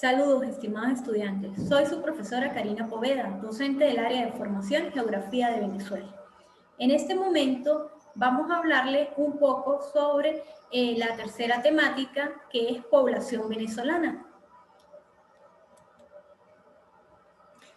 Saludos, estimados estudiantes. Soy su profesora Karina Poveda, docente del área de formación y geografía de Venezuela. En este momento vamos a hablarle un poco sobre la tercera temática, que es población venezolana.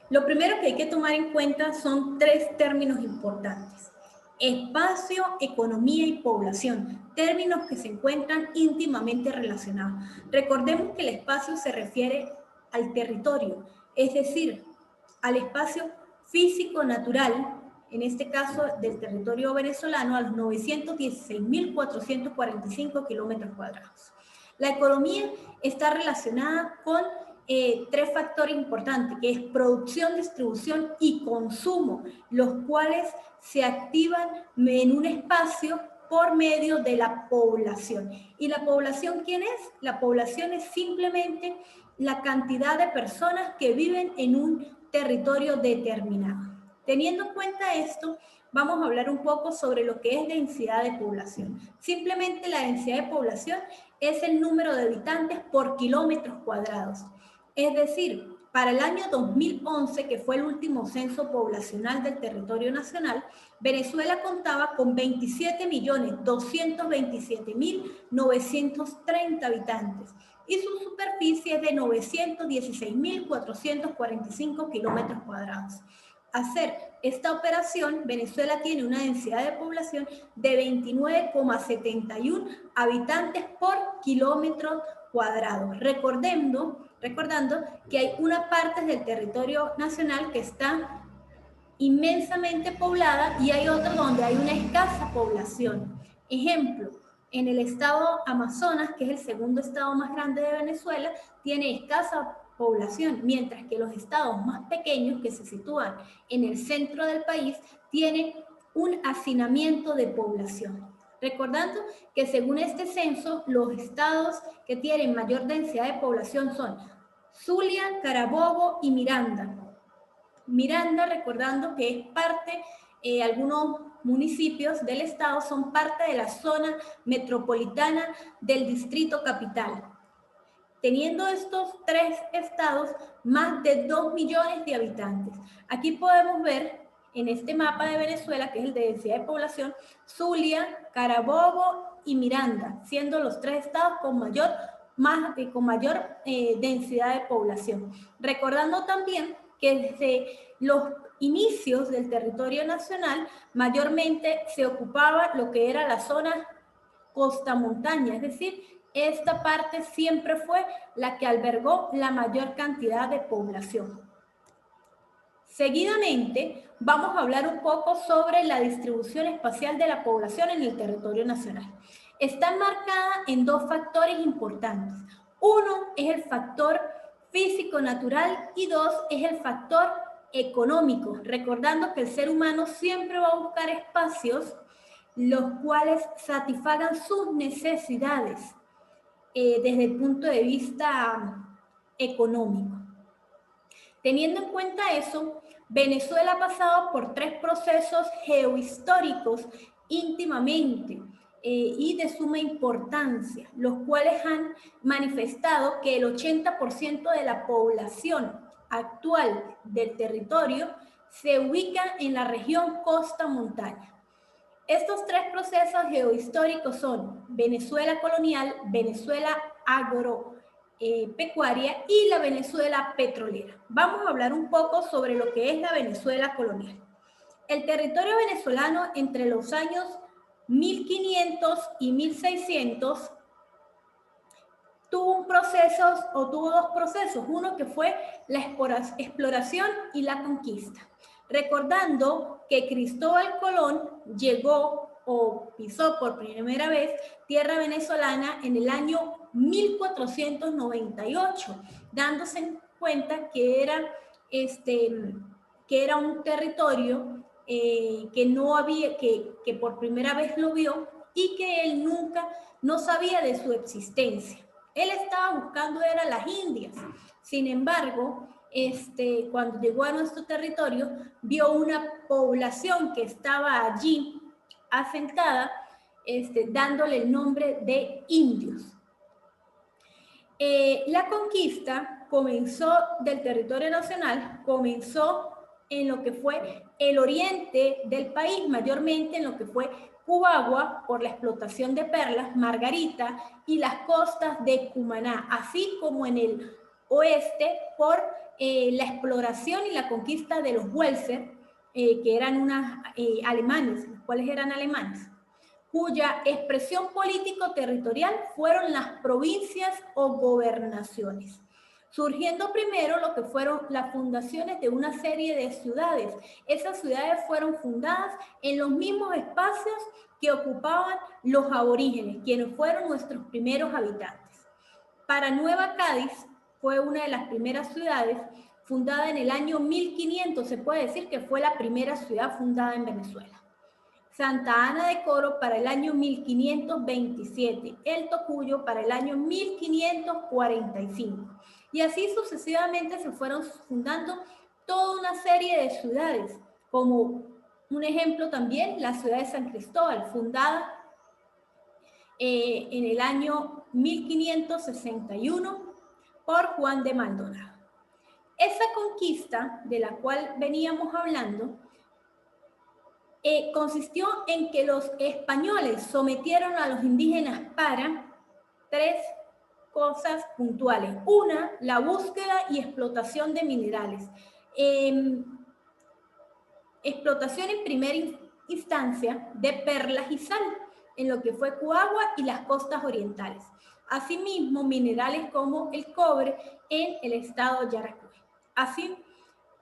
Lo primero que hay que tomar en cuenta son tres términos importantes: espacio, economía y población, términos que se encuentran íntimamente relacionados. Recordemos que el espacio se refiere al territorio, es decir, al espacio físico natural, en este caso del territorio venezolano, a los 916.445 kilómetros cuadrados. La economía está relacionada con tres factores importantes, que es producción, distribución y consumo, los cuales se activan en un espacio por medio de la población. ¿Y la población quién es? La población es simplemente la cantidad de personas que viven en un territorio determinado. Teniendo en cuenta esto, vamos a hablar un poco sobre lo que es densidad de población. Simplemente la densidad de población es el número de habitantes por kilómetros cuadrados. Es decir, para el año 2011, que fue el último censo poblacional del territorio nacional, Venezuela contaba con 27.227.930 habitantes y su superficie es de 916.445 kilómetros cuadrados. Hacer esta operación, Venezuela tiene una densidad de población de 29,71 habitantes por kilómetro cuadrado. Recordando que hay una parte del territorio nacional que está inmensamente poblada y hay otra donde hay una escasa población. Ejemplo, en el estado Amazonas, que es el segundo estado más grande de Venezuela, tiene escasa población, mientras que los estados más pequeños, que se sitúan en el centro del país, tienen un hacinamiento de población. Recordando que según este censo, los estados que tienen mayor densidad de población son Zulia, Carabobo y Miranda. Miranda, recordando que es parte, algunos municipios del estado son parte de la zona metropolitana del distrito capital. Teniendo estos tres estados, más de 2 millones de habitantes. Aquí podemos ver en este mapa de Venezuela, que es el de densidad de población, Zulia, Carabobo y Miranda, siendo los tres estados con mayor densidad de población. Recordando también que desde los inicios del territorio nacional, mayormente se ocupaba lo que era la zona costa-montaña, es decir, esta parte siempre fue la que albergó la mayor cantidad de población. Seguidamente, vamos a hablar un poco sobre la distribución espacial de la población en el territorio nacional. Está enmarcada en dos factores importantes. Uno es el factor físico-natural y dos es el factor económico, recordando que el ser humano siempre va a buscar espacios los cuales satisfagan sus necesidades desde el punto de vista económico. Teniendo en cuenta eso, Venezuela ha pasado por tres procesos geohistóricos íntimamente y de suma importancia, los cuales han manifestado que el 80% de la población actual del territorio se ubica en la región costa-montaña. Estos tres procesos geohistóricos son Venezuela colonial, Venezuela agropecuaria y la Venezuela petrolera. Vamos a hablar un poco sobre lo que es la Venezuela colonial. El territorio venezolano entre los años 1500 y 1600 tuvo dos procesos, uno que fue la exploración y la conquista. Recordando que Cristóbal Colón llegó o pisó por primera vez tierra venezolana en el año 1498, dándose en cuenta que era un territorio que por primera vez lo vio y que él no sabía de su existencia. Él estaba buscando era las Indias. Sin embargo, cuando llegó a nuestro territorio, vio una población que estaba allí asentada, dándole el nombre de indios. La conquista comenzó del territorio nacional, comenzó en lo que fue el oriente del país, mayormente en lo que fue Cubagua, por la explotación de perlas, Margarita y las costas de Cumaná, así como en el oeste por la exploración y la conquista de los Welser, que eran alemanes, los cuales eran alemanes, cuya expresión político-territorial fueron las provincias o gobernaciones, surgiendo primero lo que fueron las fundaciones de una serie de ciudades. Esas ciudades fueron fundadas en los mismos espacios que ocupaban los aborígenes, quienes fueron nuestros primeros habitantes. Para Nueva Cádiz fue una de las primeras ciudades, fundada en el año 1500, se puede decir que fue la primera ciudad fundada en Venezuela. Santa Ana de Coro para el año 1527, El Tocuyo para el año 1545. Y así sucesivamente se fueron fundando toda una serie de ciudades, como un ejemplo también la ciudad de San Cristóbal, fundada en el año 1561 por Juan de Maldonado. Esa conquista de la cual veníamos hablando consistió en que los españoles sometieron a los indígenas para 3 cosas puntuales. Una, la búsqueda y explotación de minerales. Explotación en primera instancia de perlas y sal en lo que fue Coagua y las costas orientales. Asimismo, minerales como el cobre en el estado de Yaracuy. Así,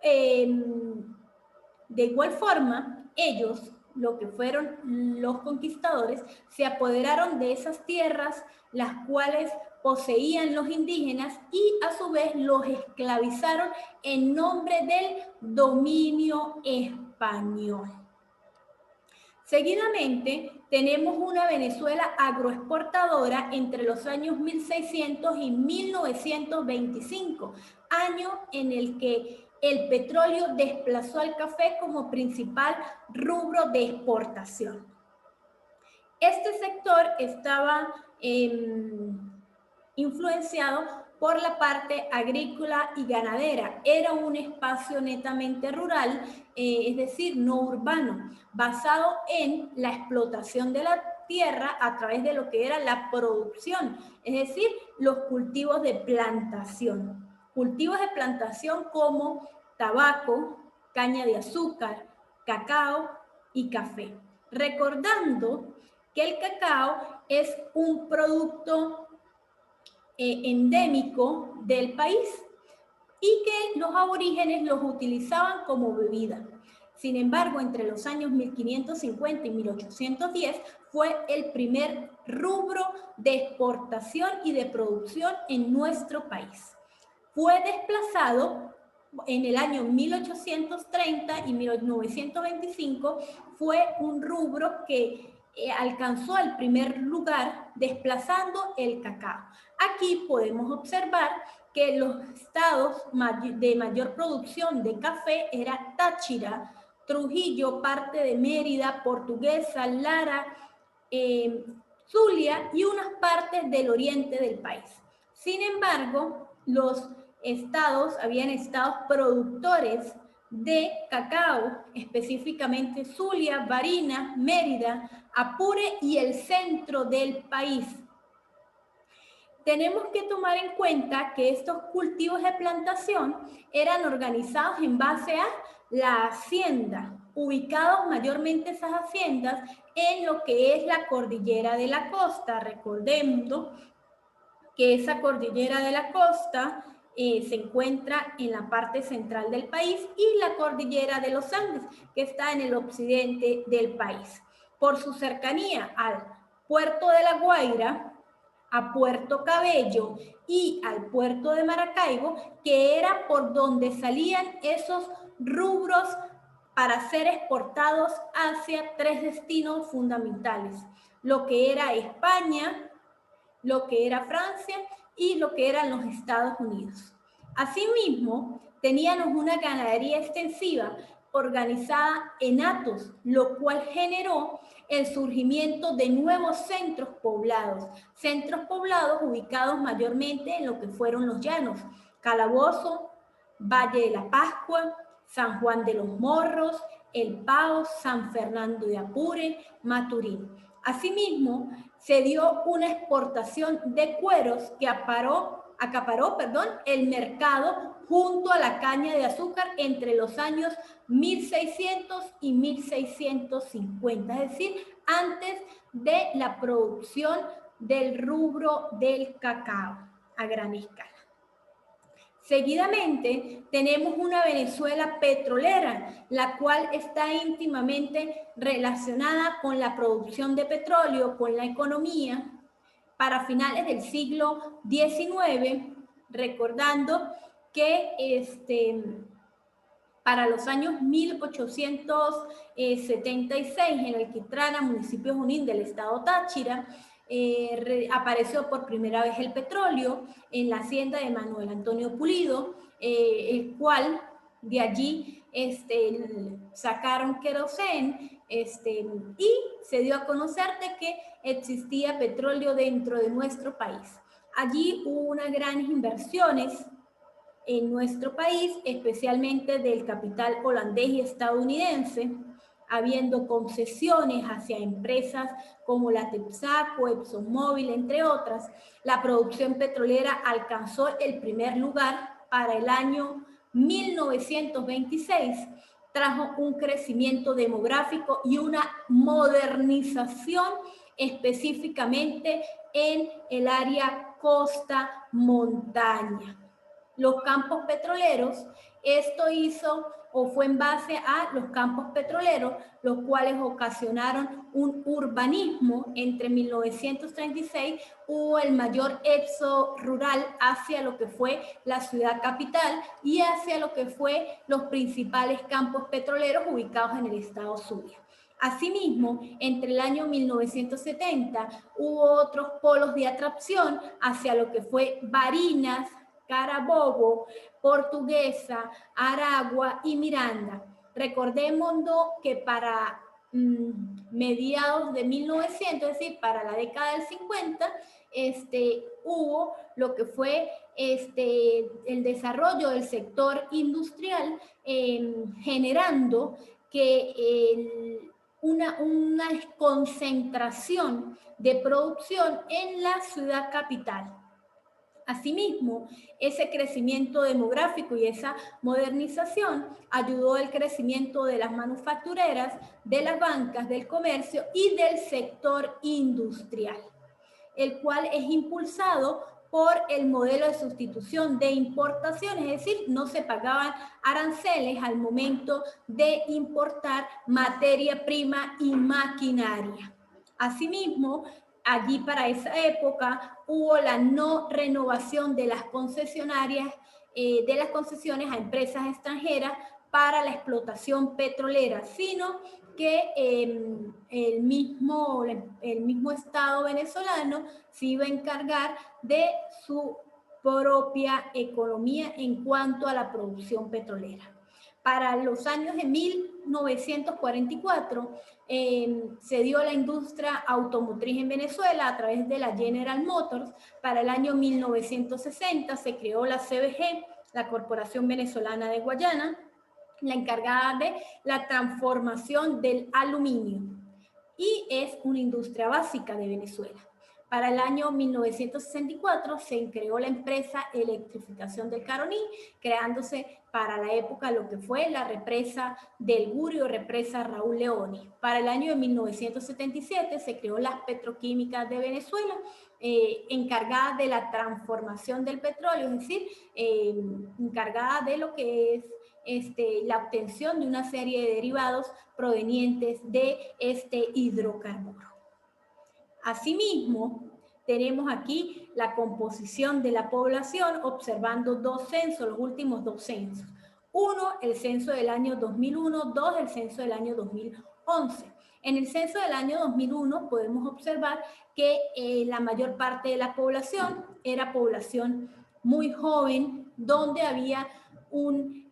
de igual forma, ellos, lo que fueron los conquistadores, se apoderaron de esas tierras, las cuales poseían los indígenas, y a su vez los esclavizaron en nombre del dominio español. Seguidamente, tenemos una Venezuela agroexportadora entre los años 1600 y 1925, año en el que el petróleo desplazó al café como principal rubro de exportación. Este sector estaba influenciado por la parte agrícola y ganadera. Era un espacio netamente rural, es decir, no urbano, basado en la explotación de la tierra a través de lo que era la producción, es decir, los cultivos de plantación. Cultivos de plantación como tabaco, caña de azúcar, cacao y café. Recordando que el cacao es un producto endémico del país y que los aborígenes los utilizaban como bebida. Sin embargo, entre los años 1550 y 1810 fue el primer rubro de exportación y de producción en nuestro país. Fue desplazado en el año 1830 y 1925, fue un rubro que alcanzó el primer lugar desplazando el cacao. Aquí podemos observar que los estados de mayor producción de café era Táchira, Trujillo, parte de Mérida, Portuguesa, Lara, Zulia y unas partes del oriente del país. Sin embargo, los habían estados productores de cacao, específicamente Zulia, Barinas, Mérida, Apure y el centro del país. Tenemos que tomar en cuenta que estos cultivos de plantación eran organizados en base a la hacienda, ubicados mayormente esas haciendas en lo que es la cordillera de la costa. Recordemos que esa cordillera de la costa se encuentra en la parte central del país, y la cordillera de los Andes, que está en el occidente del país. Por su cercanía al puerto de La Guaira, a Puerto Cabello y al puerto de Maracaibo, que era por donde salían esos rubros para ser exportados hacia 3 destinos fundamentales: lo que era España, lo que era Francia y lo que eran los Estados Unidos. Asimismo, teníamos una ganadería extensiva organizada en hatos, lo cual generó el surgimiento de nuevos centros poblados ubicados mayormente en lo que fueron los llanos. Calabozo, Valle de la Pascua, San Juan de los Morros, El Pao, San Fernando de Apure, Maturín. Asimismo, se dio una exportación de cueros que acaparó el mercado junto a la caña de azúcar entre los años 1600 y 1650, es decir, antes de la producción del rubro del cacao a gran escala. Seguidamente, tenemos una Venezuela petrolera, la cual está íntimamente relacionada con la producción de petróleo, con la economía, para finales del siglo XIX, recordando que para los años 1876, en el Quitrana, municipio Junín del estado Táchira, apareció por primera vez el petróleo en la hacienda de Manuel Antonio Pulido, el cual de allí sacaron querosén y se dio a conocer de que existía petróleo dentro de nuestro país. Allí hubo unas grandes inversiones en nuestro país, especialmente del capital holandés y estadounidense, habiendo concesiones hacia empresas como la Texaco, ExxonMobil, entre otras. La producción petrolera alcanzó el primer lugar para el año 1926, trajo un crecimiento demográfico y una modernización específicamente en el área costa-montaña. Los campos petroleros, esto hizo o fue en base a los campos petroleros, los cuales ocasionaron un urbanismo. Entre 1936 hubo el mayor éxodo rural hacia lo que fue la ciudad capital y hacia lo que fue los principales campos petroleros ubicados en el estado Zulia. Asimismo, entre el año 1970 hubo otros polos de atracción hacia lo que fue Barinas, Carabobo, Portuguesa, Aragua y Miranda. Recordemos que para mediados de 1900, es decir, para la década del 50, hubo lo que fue el desarrollo del sector industrial, generando que una concentración de producción en la ciudad capital. Asimismo, ese crecimiento demográfico y esa modernización ayudó al crecimiento de las manufactureras, de las bancas, del comercio y del sector industrial, el cual es impulsado por el modelo de sustitución de importaciones, es decir, no se pagaban aranceles al momento de importar materia prima y maquinaria. Asimismo, allí para esa época hubo la no renovación de las concesionarias, de las concesiones a empresas extranjeras para la explotación petrolera, sino que el mismo Estado venezolano se iba a encargar de su propia economía en cuanto a la producción petrolera. Para los años de 1944 se dio la industria automotriz en Venezuela a través de la General Motors. Para el año 1960 se creó la CVG, la Corporación Venezolana de Guayana, la encargada de la transformación del aluminio, y es una industria básica de Venezuela. Para el año 1964 se creó la empresa Electrificación del Caroní, creándose para la época lo que fue la represa del Gurio, represa Raúl Leoni. Para el año de 1977 se creó las Petroquímicas de Venezuela, encargada de la transformación del petróleo, es decir, encargada de lo que es la obtención de una serie de derivados provenientes de este hidrocarburo. Asimismo, tenemos aquí la composición de la población observando dos censos, los últimos dos censos. Uno, el censo del año 2001, dos, el censo del año 2011. En el censo del año 2001 podemos observar que la mayor parte de la población era población muy joven, donde había un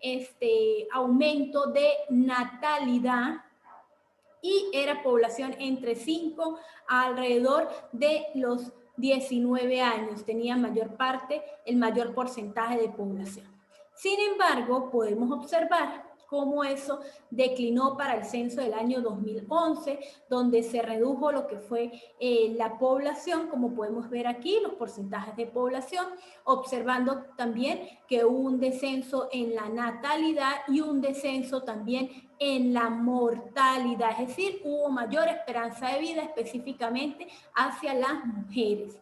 aumento de natalidad y era población entre 5 a alrededor de los 19 años tenía el mayor porcentaje de población. Sin embargo, podemos observar cómo eso declinó para el censo del año 2011, donde se redujo lo que fue la población, como podemos ver aquí, los porcentajes de población, observando también que hubo un descenso en la natalidad y un descenso también en la mortalidad, es decir, hubo mayor esperanza de vida específicamente hacia las mujeres.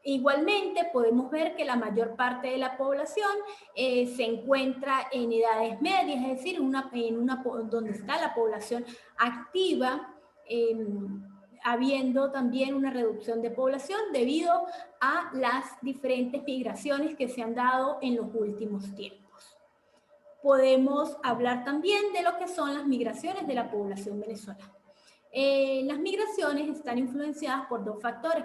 Igualmente, podemos ver que la mayor parte de la población se encuentra en edades medias, es decir, donde está la población activa, habiendo también una reducción de población debido a las diferentes migraciones que se han dado en los últimos tiempos. Podemos hablar también de lo que son las migraciones de la población venezolana. Las migraciones están influenciadas por dos factores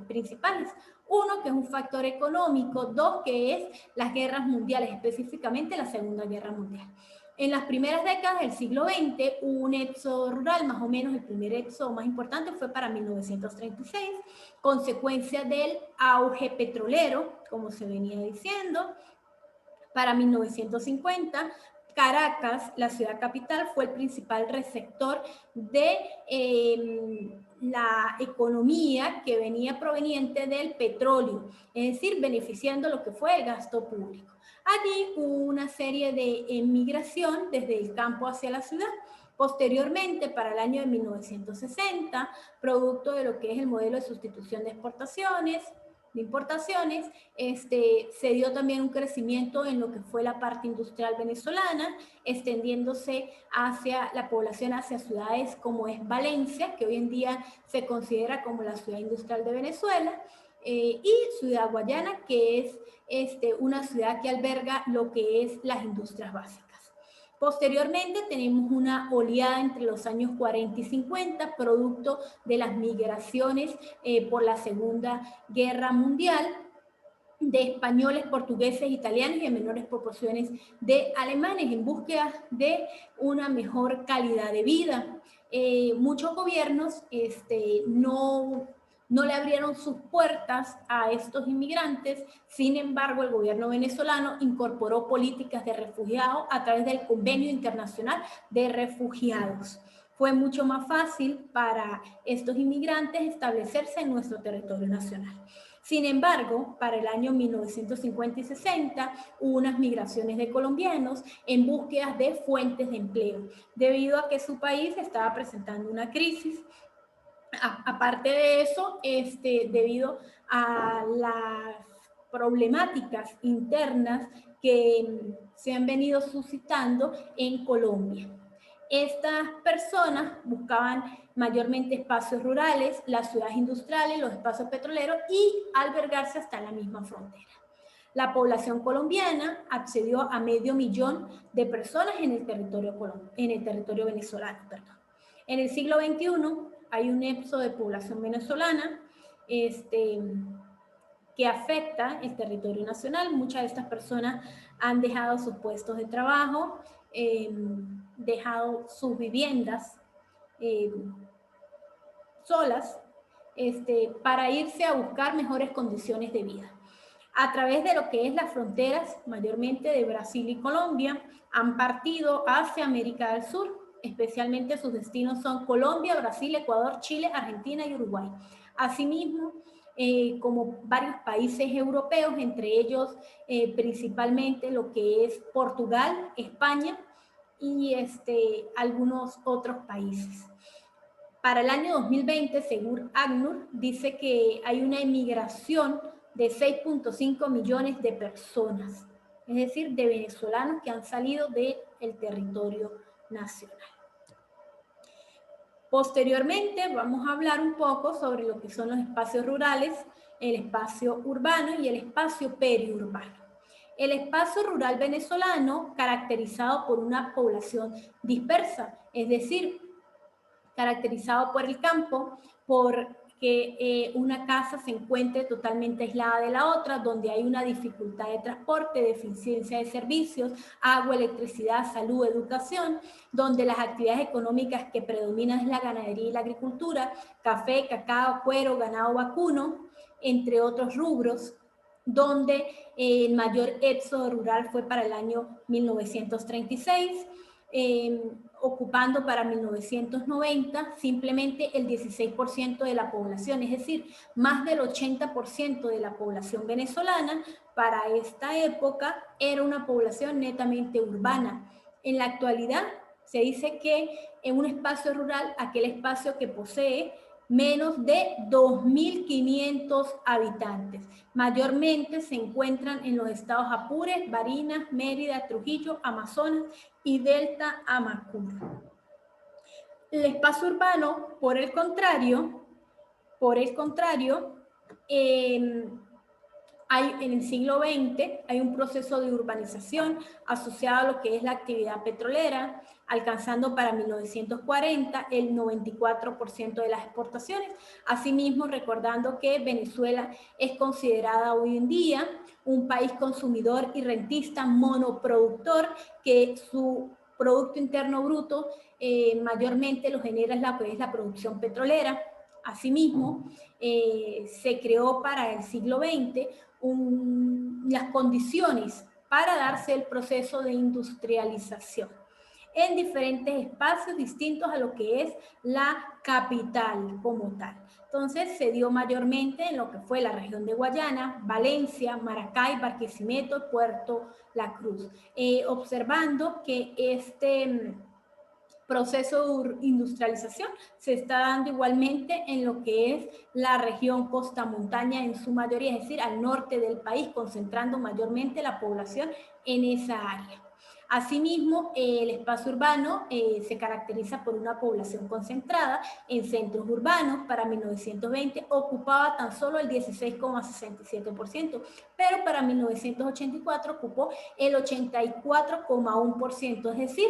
principales. Uno, que es un factor económico. Dos, que es las guerras mundiales, específicamente la Segunda Guerra Mundial. En las primeras décadas del siglo XX hubo un éxodo rural, más o menos el primer éxodo más importante fue para 1936, consecuencia del auge petrolero, como se venía diciendo. Para 1950, Caracas, la ciudad capital, fue el principal receptor de la economía que venía proveniente del petróleo, es decir, beneficiando lo que fue el gasto público. Allí hubo una serie de emigración desde el campo hacia la ciudad. Posteriormente, para el año de 1960, producto de lo que es el modelo de sustitución de importaciones, se dio también un crecimiento en lo que fue la parte industrial venezolana, extendiéndose hacia la población, hacia ciudades como es Valencia, que hoy en día se considera como la ciudad industrial de Venezuela, y Ciudad Guayana, que es una ciudad que alberga lo que es las industrias básicas. Posteriormente tenemos una oleada entre los años 40 y 50, producto de las migraciones por la Segunda Guerra Mundial, de españoles, portugueses, italianos y en menores proporciones de alemanes en búsqueda de una mejor calidad de vida. Muchos gobiernos no le abrieron sus puertas a estos inmigrantes. Sin embargo, el gobierno venezolano incorporó políticas de refugiados a través del Convenio Internacional de Refugiados. Fue mucho más fácil para estos inmigrantes establecerse en nuestro territorio nacional. Sin embargo, para el año 1950 y 60 hubo unas migraciones de colombianos en búsqueda de fuentes de empleo, debido a que su país estaba presentando una crisis. Aparte de eso, debido a las problemáticas internas que se han venido suscitando en Colombia. Estas personas buscaban mayormente espacios rurales, las ciudades industriales, los espacios petroleros y albergarse hasta la misma frontera. La población colombiana accedió a 500.000 de personas en el territorio venezolano. Perdón. En el siglo XXI hay un éxodo de población venezolana que afecta el territorio nacional. Muchas de estas personas han dejado sus puestos de trabajo, dejado sus viviendas solas para irse a buscar mejores condiciones de vida. A través de lo que es las fronteras, mayormente de Brasil y Colombia, han partido hacia América del Sur. Especialmente sus destinos son Colombia, Brasil, Ecuador, Chile, Argentina y Uruguay. Asimismo, como varios países europeos, entre ellos principalmente lo que es Portugal, España y algunos otros países. Para el año 2020, según ACNUR, dice que hay una emigración de 6.5 millones de personas, es decir, de venezolanos que han salido del territorio nacional. Posteriormente vamos a hablar un poco sobre lo que son los espacios rurales, el espacio urbano y el espacio periurbano. El espacio rural venezolano, caracterizado por una población dispersa, es decir, caracterizado por el campo, por que una casa se encuentre totalmente aislada de la otra, donde hay una dificultad de transporte, deficiencia de servicios, agua, electricidad, salud, educación, donde las actividades económicas que predominan es la ganadería y la agricultura, café, cacao, cuero, ganado vacuno, entre otros rubros, donde el mayor éxodo rural fue para el año 1936, ocupando para 1990 simplemente el 16% de la población, es decir, más del 80% de la población venezolana para esta época era una población netamente urbana. En la actualidad se dice que en un espacio rural, aquel espacio que posee menos de 2.500 habitantes. Mayormente se encuentran en los estados Apure, Barinas, Mérida, Trujillo, Amazonas y Delta Amacuro. El espacio urbano, por el contrario, en el siglo XX hay un proceso de urbanización asociado a lo que es la actividad petrolera, alcanzando para 1940 el 94% de las exportaciones. Asimismo, recordando que Venezuela es considerada hoy en día un país consumidor y rentista monoproductor, que su Producto Interno Bruto mayormente lo genera la producción petrolera. Asimismo, se creó para el siglo XX las condiciones para darse el proceso de industrialización en diferentes espacios distintos a lo que es la capital como tal. Entonces se dio mayormente en lo que fue la región de Guayana, Valencia, Maracay, Barquisimeto, Puerto La Cruz, observando que este proceso de industrialización se está dando igualmente en lo que es la región costa-montaña en su mayoría, es decir, al norte del país, concentrando mayormente la población en esa área. Asimismo, el espacio urbano se caracteriza por una población concentrada en centros urbanos. Para 1920 ocupaba tan solo el 16,67%, pero para 1984 ocupó el 84,1%, es decir,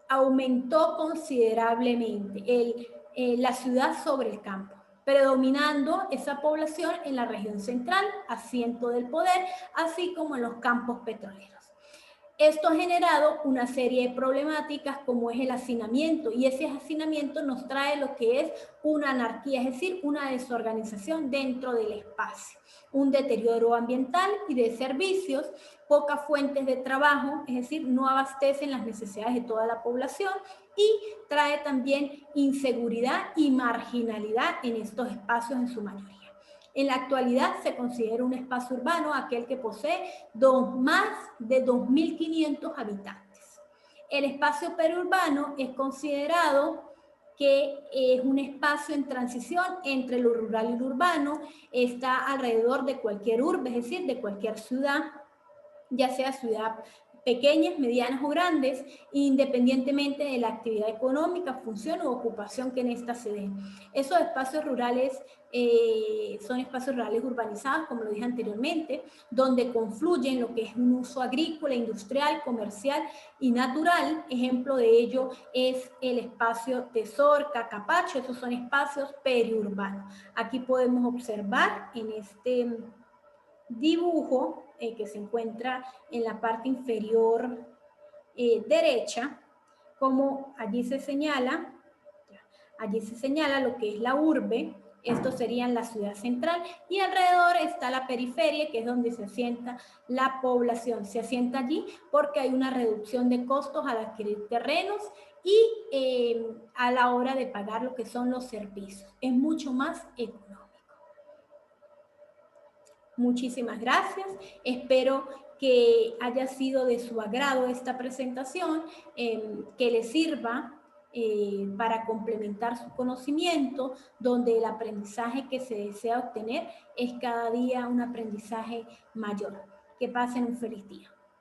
aumentó considerablemente la ciudad sobre el campo, predominando esa población en la región central, asiento del poder, así como en los campos petroleros. Esto ha generado una serie de problemáticas como es el hacinamiento, y ese hacinamiento nos trae lo que es una anarquía, es decir, una desorganización dentro del espacio, un deterioro ambiental y de servicios, pocas fuentes de trabajo, es decir, no abastecen las necesidades de toda la población, y trae también inseguridad y marginalidad en estos espacios en su mayoría. En la actualidad se considera un espacio urbano aquel que posee más de 2.500 habitantes. El espacio periurbano es considerado que es un espacio en transición entre lo rural y lo urbano, está alrededor de cualquier urbe, es decir, de cualquier ciudad, ya sea ciudad pequeñas, medianas o grandes, independientemente de la actividad económica, función u ocupación que en esta se den. Esos espacios rurales son espacios rurales urbanizados, como lo dije anteriormente, donde confluyen lo que es un uso agrícola, industrial, comercial y natural. Ejemplo de ello es el espacio Tesor, Cacapacho, esos son espacios periurbanos. Aquí podemos observar en este dibujo que se encuentra en la parte inferior derecha, como allí se señala lo que es la urbe. Esto sería la ciudad central, y alrededor está la periferia, que es donde se asienta la población. Se asienta allí porque hay una reducción de costos al adquirir terrenos y a la hora de pagar lo que son los servicios. Es mucho más económico. Muchísimas gracias. Espero que haya sido de su agrado esta presentación, que les sirva para complementar su conocimiento, donde el aprendizaje que se desea obtener es cada día un aprendizaje mayor. Que pasen un feliz día.